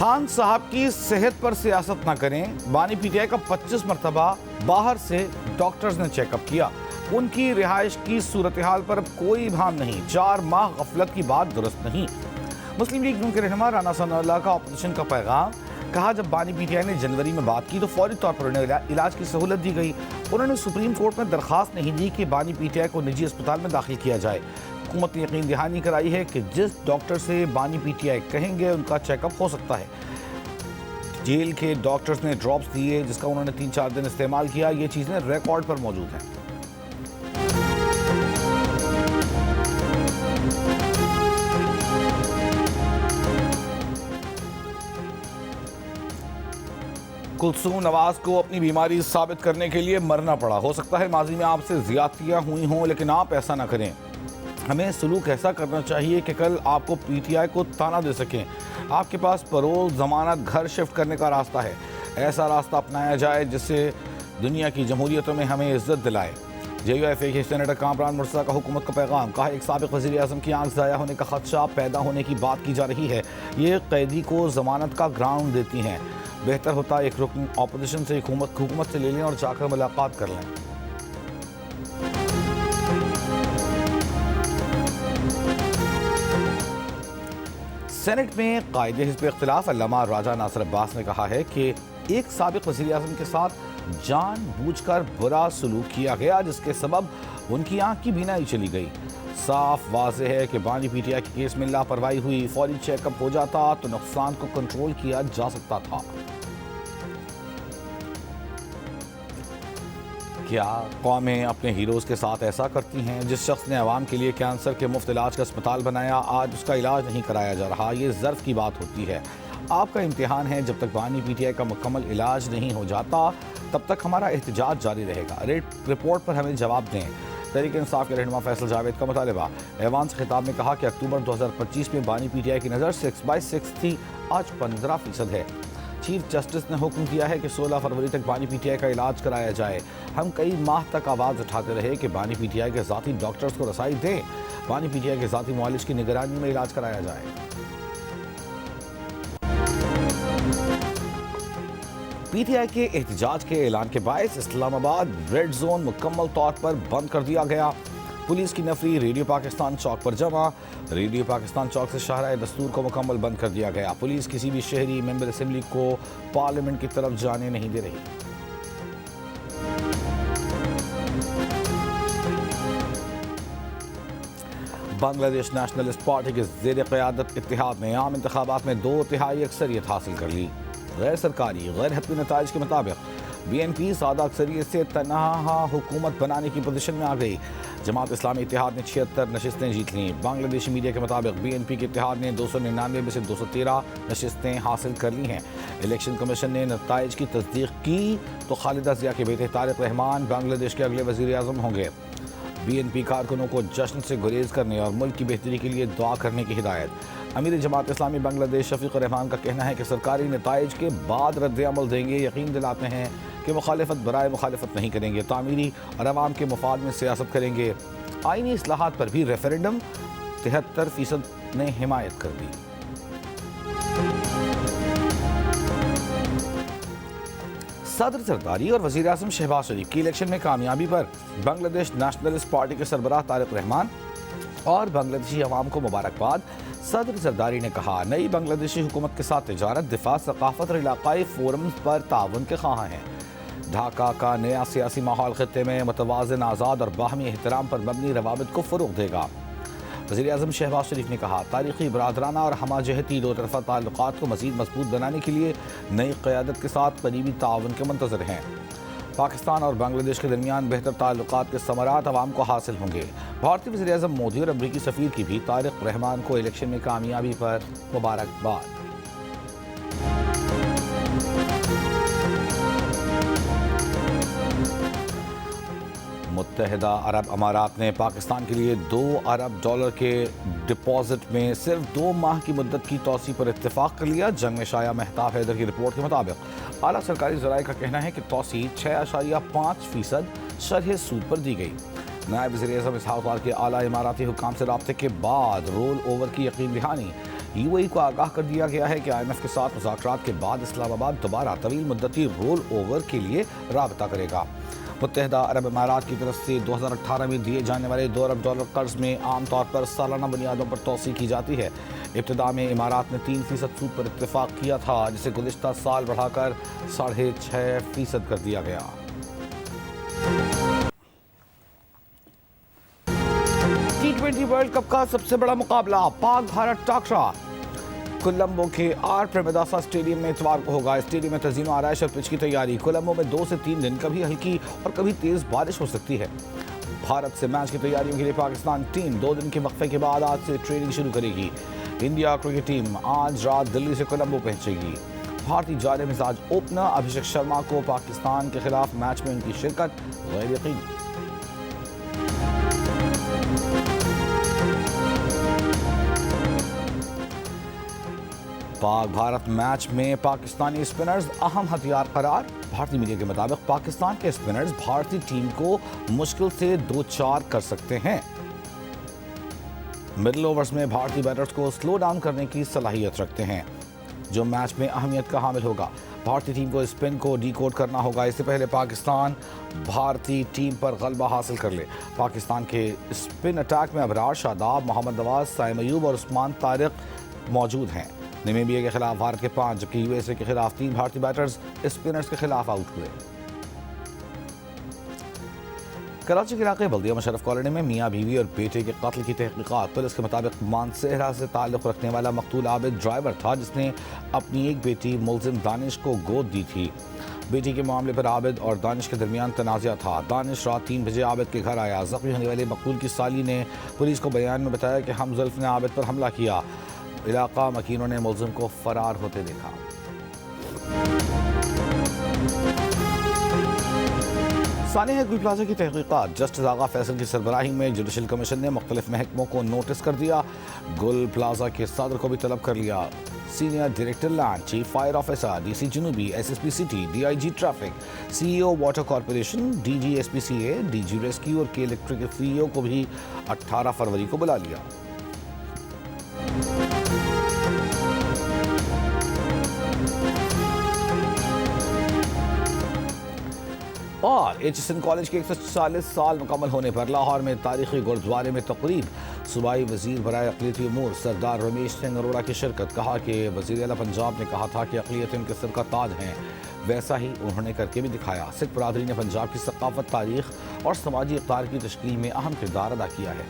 खान साहब की सेहत पर सियासत न करें। बानी पीटीआई का 25 मरतबा बाहर से डॉक्टर्स ने चेकअप किया। उनकी रिहाइश की सूरत हाल पर अब कोई भान नहीं। 4 माह गफलत की बात दुरुस्त नहीं। मुस्लिम लीग नून के रहनुमा राना सनाउल्लाह का ऑपोजिशन का पैगाम। कहा, जब बानी पीटीआई ने जनवरी में बात की तो फौरी तौर पर उन्हें इलाज की सहूलत दी गई। उन्होंने सुप्रीम कोर्ट में दरख्वास्त नहीं दी कि बानी पीटीआई को निजी अस्पताल में दाखिल किया जाए। हुकूमत ने यकीन दहानी कराई है कि जिस डॉक्टर से बानी पीटीआई कहेंगे उनका चेकअप हो सकता है। जेल के डॉक्टर्स ने ड्रॉप्स दिए जिसका उन्होंने 3-4 दिन इस्तेमाल किया। ये चीज़ें रिकॉर्ड पर मौजूद हैं। कुलसूम नवाज को अपनी बीमारी साबित करने के लिए मरना पड़ा। हो सकता है माजी में आपसे ज्यादतियां हुई हों, लेकिन आप ऐसा ना करें। हमें सलूक ऐसा करना चाहिए कि कल आपको पीटीआई को ताना दे सकें। आपके पास परोल, जमानत, घर शिफ्ट करने का रास्ता है। ऐसा रास्ता अपनाया जाए जिससे दुनिया की जमहूरियतों में हमें इज्जत दिलाए। JUIF के सेनेटर कामरान मुर्तज़ा का हुकूमत का पैगाम। कहा, एक साबिक़ वज़ीर आज़म की आंख ज़ाया होने का खदशा पैदा होने की बात की जा रही है। ये कैदी को जमानत का ग्राउंड देती हैं। बेहतर होता एक रुकन ऑपोजिशन से हुकूमत से ले लें और जाकर मुलाकात कर लें। सेनेट में कायदे हिज़्ब इख्तिलाफ अल्लामा राजा नासिर अब्बास ने कहा है कि एक साबिक़ वज़ीर आज़म के साथ जानबूझकर बुरा सलूक किया गया, जिसके सबब उनकी आंख की बीनाई चली गई। साफ वाज़ेह है कि बानी पीटीआई के केस में लापरवाही हुई। फौरी चेकअप हो जाता तो नुकसान को कंट्रोल किया जा सकता था। क्या कौमें अपने हीरोज़ के साथ ऐसा करती हैं? जिस शख्स ने अवाम के लिए कैंसर के मुफ्त इलाज का अस्पताल बनाया, आज उसका इलाज नहीं कराया जा रहा। ये ज़र्फ़ की बात होती है। आपका इम्तिहान है, जब तक बानी पीटीआई का मुकम्मल इलाज नहीं हो जाता तब तक हमारा एहतजाज जारी रहेगा। रिपोर्ट पर हमें जवाब दें। तहरीक इंसाफ के रहनुमा फैसल जावेद का मुतालबा। ऐवान से खिताब में कहा कि अक्टूबर 2025 में बानी पीटीआई की नज़र 6/6 थी, आज 15% है। चीफ जस्टिस ने हुक्म दिया है कि 16 फरवरी तक बानी पीटीआई का इलाज कराया जाए। हम कई माह तक आवाज़ उठाते रहे कि बानी पीटीआई के ज़ाती डॉक्टर्स को रसाई दें। बानी पीटीआई के ज़ाती मुआलिज की निगरानी में इलाज कराया जाए। पीटीआई के एहतजाज के ऐलान के बायस इस्लामाबाद रेड जोन मुकम्मल तौर पर बंद कर दिया गया। पुलिस की नफरी रेडियो पाकिस्तान चौक पर जमा। रेडियो पाकिस्तान चौक से शाहराए दस्तूर को मुकम्मल बंद कर दिया गया। पुलिस किसी भी शहरी मेंबर असेंबली को पार्लियामेंट की तरफ जाने नहीं दे रही। बांग्लादेश नेशनलिस्ट पार्टी के ज़ेर क़यादत इत्तेहाद ने आम इंतखाबात में 2/3 अक्सरियत हासिल कर ली। गैर सरकारी गैर हतमी नताइज के मुताबिक BNP सादा अक्सरियत से तनहा हुकूमत बनाने की पोजीशन में आ गई। जमात इस्लामी इत्तेहाद ने 76 नशिस्तें जीत लीं। बांग्लादेशी मीडिया के मुताबिक BNP के इत्तेहाद ने 299 में से 213 नशिस्तें हासिल कर ली हैं। इलेक्शन कमीशन ने नताइज की तस्दीक की तो खालिदा ज़िया के बेटे तारिक रहमान बांग्लादेश के अगले वज़ीर आज़म होंगे। BNP कारकुनों को जश्न से गुरेज करने और मुल्क की बेहतरी के लिए दुआ करने की हिदायत। अमीर जमात इस्लामी बांग्लादेश शफीक रहमान का कहना है कि सरकारी नताइज के बाद रद्द अमल देंगे। यकीन दिलाते हैं कि मुखालिफत बराए मुखालिफत नहीं करेंगे, तामीरी और अवाम के मुफाद में सियासत करेंगे। आईनी इस्लाहात पर भी रेफरेंडम 73% ने हिमायत कर दी। सदर जरदारी और वज़ीर आज़म शहबाज शरीफ की इलेक्शन में कामयाबी पर बांग्लादेश नेशनलिस्ट पार्टी के सरबराह तारिक रहमान और बांग्लादेशी अवाम को मुबारकबाद। सदर जरदारी ने कहा, नई बांग्लादेशी हुकूमत के साथ तिजारत, दिफा, सकाफत और इलाकाई फोरम्स पर ताउन के ख्वाह हैं। ढाका का नया सियासी माहौल खित्ते में मुतवाज़िन, आज़ाद और बाहमी एहतराम पर मबनी रवाबित को फ़रोग़ देगा। वज़ीर आज़म शहबाज शरीफ ने कहा, तारीख़ी, बरादराना और हमाजहती दो तरफ़ा ताल्लुक़ात को मज़ीद मजबूत बनाने के लिए नई क़यादत के साथ करीबी ताउन के मुंतज़िर हैं। पाकिस्तान और बांग्लादेश के दरमियान बेहतर ताल्लुक़ात के समरात अवाम को हासिल होंगे। भारतीय वज़ीर आज़म मोदी और अमरीकी सफ़ीर की भी तारिक रहमान को इलेक्शन में कामयाबी पर मुबारकबाद। मुत्तहिदा अरब अमारात ने पाकिस्तान के लिए $2 अरब के डिपॉजिट में सिर्फ 2 माह की मुद्दत की तोसी पर इत्तेफाक कर लिया। जंग में शाया मेहताब हैदर की रिपोर्ट के मुताबिक आला सरकारी ज़राए का कहना है कि तोसी 6.5% शरह सूद पर दी गई। नायब वज़ीर आज़म इसहाक़ डार के आला इमाराती हुकाम से राब्ते के बाद रोल ओवर की यकीन दहानी। यूएई को आगाह कर दिया गया है कि IMF के साथ मुज़ाकरात के बाद इस्लामाबाद दोबारा तवील मुद्दती रोल ओवर के लिए राबता करेगा। मुत्तहिदा अरब अमारात की तरफ से 2018 में दिए जाने वाले $2 अरब कर्ज में आमतौर पर सालाना बुनियादों पर तोसी की जाती है। इब्तिदा में इमारात ने 3% सूद पर इत्तेफाक किया था, जिसे गुज़िश्ता साल बढ़ाकर 6.5% कर दिया गया। T20 वर्ल्ड कप का सबसे बड़ा मुकाबला पाक भारत टाकरा कोलंबो के आर प्रेमदासा स्टेडियम में इतवार को होगा। स्टेडियम में तज़ीन आराइश और पिच की तैयारी। कोलंबो में 2 से 3 दिन कभी हल्की और कभी तेज बारिश हो सकती है। भारत से मैच की तैयारियों के लिए पाकिस्तान टीम 2 दिन के वक्फे के बाद आज से ट्रेनिंग शुरू करेगी। इंडिया क्रिकेट टीम आज रात दिल्ली से कोलंबो पहुंचेगी। भारतीय जाने मिजाज ओपनर अभिषेक शर्मा को पाकिस्तान के खिलाफ मैच में उनकी शिरकत गैर यकीनी। पाक भारत मैच में पाकिस्तानी स्पिनर्स अहम हथियार करार। भारतीय मीडिया के मुताबिक पाकिस्तान के स्पिनर्स भारतीय टीम को मुश्किल से 2-4 कर सकते हैं। मिडिल ओवर्स में भारतीय बैटर्स को स्लो डाउन करने की सलाहियत रखते हैं, जो मैच में अहमियत का हामिल होगा। भारतीय टीम को स्पिन को डीकोड करना होगा, इससे पहले पाकिस्तान भारतीय टीम पर गलबा हासिल कर ले। पाकिस्तान के स्पिन अटैक में अबरार, शादाब, मोहम्मद नवाज, साइम अयूब और उस्मान तारिक मौजूद हैं। नामीबिया के खिलाफ भारत के 5 जबकि यूएसए के खिलाफ 3 भारतीय बैटर्स स्पिनर्स के खिलाफ आउट हुए। कराची के इलाके बल्दिया मुशर्रफ कॉलोनी में मियाँ बीवी और बेटे के कत्ल की तहकीकात। पुलिस के मुताबिक मानसेहरा से ताल्लुक़ रखने वाला मकतूल आबिद ड्राइवर था, जिसने अपनी एक बेटी मुलजिम दानिश को गोद दी थी। बेटी के मामले पर आबिद और दानिश के दरमियान तनाज़ा था। दानिश रात 3 बजे आबिद के घर आया। जख्मी होने वाले मकतूल की साली ने पुलिस को बयान में बताया कि हम जुल्फ ने आबिद पर हमला किया। इलाका मकीनों ने मुलजिम को फरार होते देखा। सानिया गुल प्लाजा की तहकीकात। जस्टिस आगा फैसल की सरबराही में जुडिशल कमीशन ने मुख्तलिफ महकमों को नोटिस कर दिया। गुल प्लाजा के सदर को भी तलब कर लिया। Senior director land, chief fire officer, DC जनूबी, SSP city, DIG traffic, CEO water corporation, DG SPCA, DG rescue और के इलेक्ट्रिक के CEO को भी 18 फरवरी को बुला लिया। और HSN कॉलेज के 140 साल मुकम्मल होने पर लाहौर में तारीखी गुरुद्वारे में तकरीब। सूबाई वजीर बराए अक़लियती उमूर सरदार रमेश सिंह अरोड़ा की शिरकत। कहा कि वज़ीर आला पंजाब ने कहा था कि अक़लियतें उनके सिर का ताज हैं, वैसा ही उन्होंने करके भी दिखाया। सिख बरादरी ने पंजाब की सक़ाफ़त, तारीख़ और समाजी इक़्तिदार की तश्कील में अहम किरदार अदा किया है।